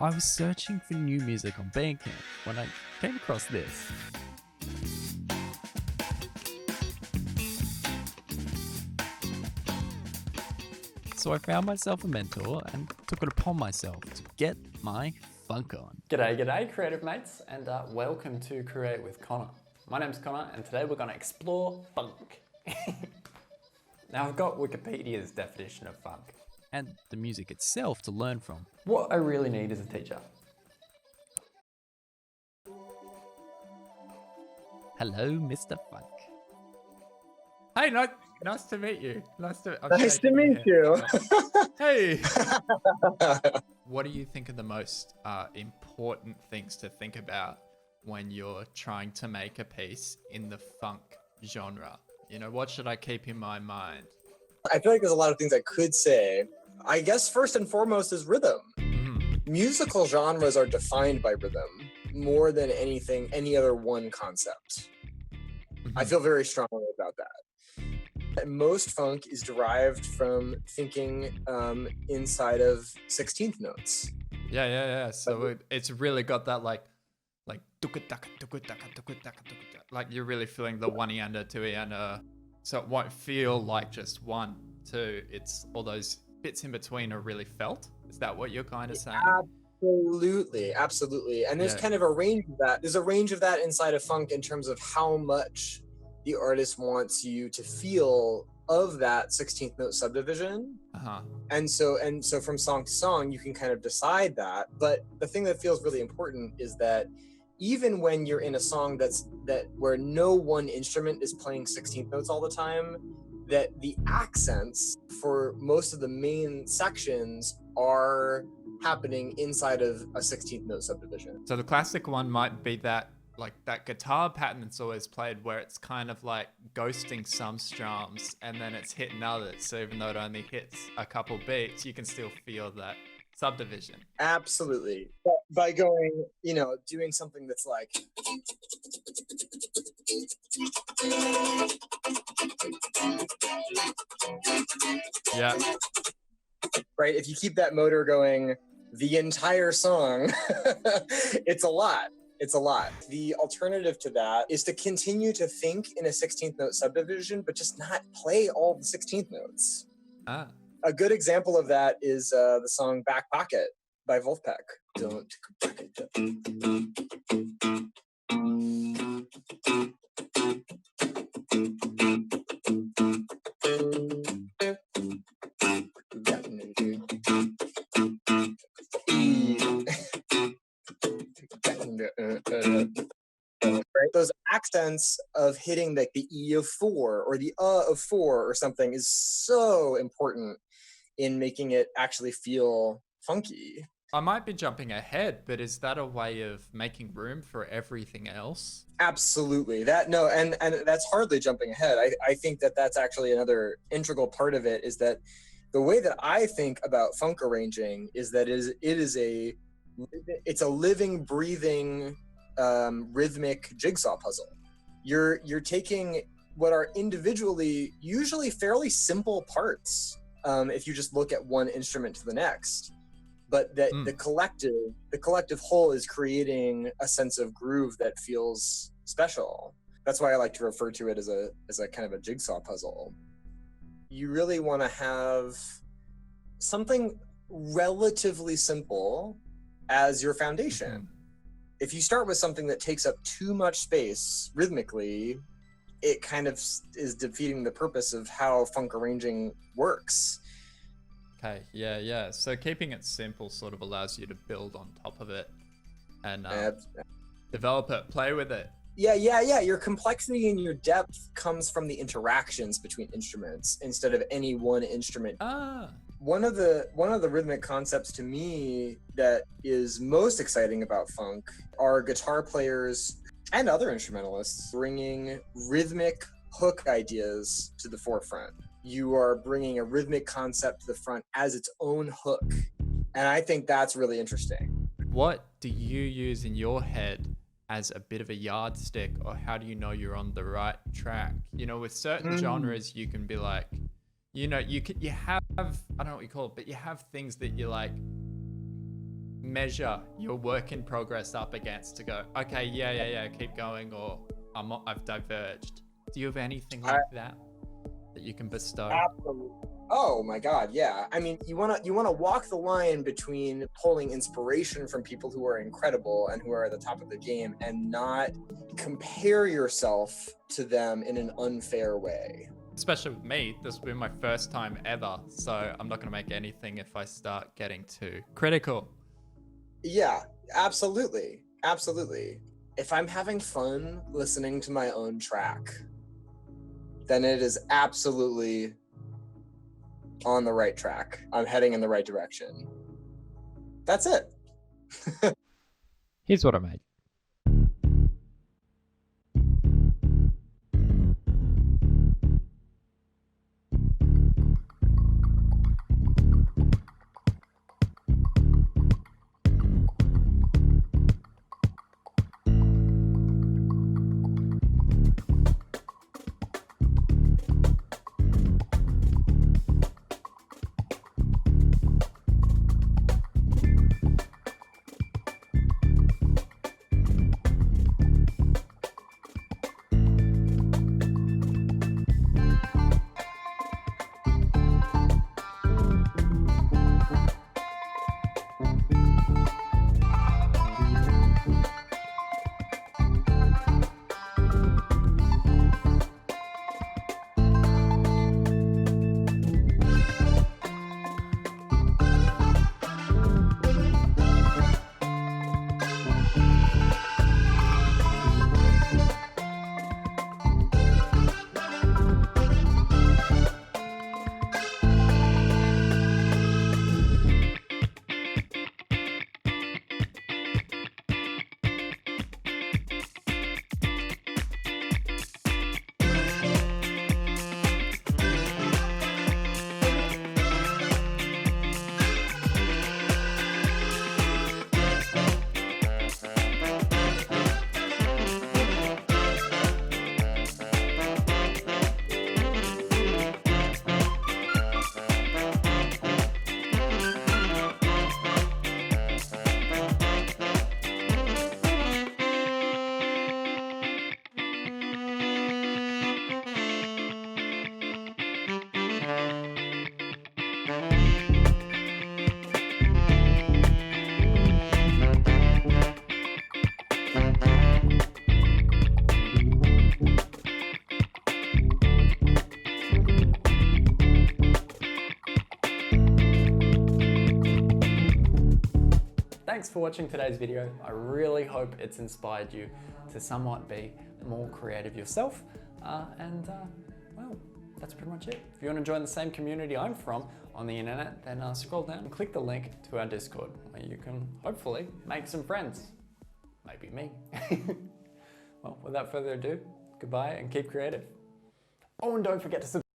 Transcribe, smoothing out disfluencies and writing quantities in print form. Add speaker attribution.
Speaker 1: I was searching for new music on Bandcamp when I came across this. So I found myself a mentor and took it upon myself to get my funk on.
Speaker 2: G'day creative mates, and welcome to Create with Connor. My name's Connor, and today we're going to explore funk. Now I've got Wikipedia's definition of funk.
Speaker 1: And the music itself to learn from.
Speaker 2: What I really need is a teacher.
Speaker 1: Hello, Mr. Funk.
Speaker 3: Hey, nice to meet you. Nice to
Speaker 4: meet you.
Speaker 3: Hey. What do you think are the most important things to think about when you're trying to make a piece in the funk genre? You know, what should I keep in my mind?
Speaker 4: I feel like there's a lot of things I could say. I guess first and foremost is rhythm.
Speaker 3: Mm-hmm.
Speaker 4: Musical genres are defined by rhythm more than any other one concept.
Speaker 3: Mm-hmm.
Speaker 4: I feel very strongly about that. Most funk is derived from thinking inside of 16th notes.
Speaker 3: Yeah. So it's really got that like you're really feeling the one eander, two eander. So it won't feel like just 1, 2. It's all those bits in between are really felt. Is that what you're kind of saying?
Speaker 4: Absolutely. And there's kind of a range of that. There's a range of that inside of funk in terms of how much the artist wants you to feel of that 16th note subdivision.
Speaker 3: Uh-huh.
Speaker 4: And so from song to song, you can kind of decide that. But the thing that feels really important is that even when you're in a song where no one instrument is playing 16th notes all the time, that the accents for most of the main sections are happening inside of a 16th note subdivision.
Speaker 3: So the classic one might be that guitar pattern that's always played where it's kind of like ghosting some strums and then it's hitting others. So even though it only hits a couple beats, you can still feel that subdivision.
Speaker 4: Absolutely. By going, doing something that's like...
Speaker 3: Yeah.
Speaker 4: Right? If you keep that motor going the entire song, it's a lot. It's a lot. The alternative to that is to continue to think in a 16th note subdivision, but just not play all the 16th notes.
Speaker 3: Ah.
Speaker 4: A good example of that is the song Back Pocket by Wolfpack. Don't right? Those accents of hitting like the E of 4 or the of 4 or something is so important in making it actually feel funky.
Speaker 3: I might be jumping ahead, but is that a way of making room for everything else?
Speaker 4: Absolutely. And that's hardly jumping ahead. I think that's actually another integral part of it, is that the way that I think about funk arranging is that it's a living, breathing, rhythmic jigsaw puzzle. You're taking what are individually usually fairly simple parts, if you just look at one instrument to the next, but that the collective whole is creating a sense of groove that feels special. That's why I like to refer to it as a kind of a jigsaw puzzle. You really want to have something relatively simple as your foundation.
Speaker 3: Mm-hmm.
Speaker 4: If you start with something that takes up too much space rhythmically, it kind of is defeating the purpose of how funk arranging works.
Speaker 3: Okay, yeah. So keeping it simple sort of allows you to build on top of it and develop it, play with it.
Speaker 4: Yeah. Your complexity and your depth comes from the interactions between instruments instead of any one instrument. One of the rhythmic concepts to me that is most exciting about funk are guitar players and other instrumentalists bringing rhythmic hook ideas to the forefront. You are bringing a rhythmic concept to the front as its own hook. And I think that's really interesting.
Speaker 3: What do you use in your head as a bit of a yardstick, or how do you know you're on the right track? You know, with certain genres, you can be like, you have, I don't know what you call it, but you have things that you like, measure your work in progress up against to go, okay, yeah, keep going, or I've diverged? Do you have anything like that you can bestow?
Speaker 4: Absolutely. Oh my God, yeah. I mean, you wanna walk the line between pulling inspiration from people who are incredible and who are at the top of the game, and not compare yourself to them in an unfair way.
Speaker 3: Especially with me, this will be my first time ever, so I'm not gonna make anything if I start getting too critical.
Speaker 4: Yeah, absolutely, absolutely. If I'm having fun listening to my own track, then it is absolutely on the right track. I'm heading in the right direction. That's it.
Speaker 1: Here's what I made.
Speaker 2: Thanks for watching today's video. I really hope it's inspired you to somewhat be more creative yourself. Well, that's pretty much it. If you want to join the same community I'm from on the internet, then scroll down and click the link to our Discord, where you can hopefully make some friends. Maybe me. Well, without further ado, goodbye and keep creative. Oh, and don't forget to subscribe.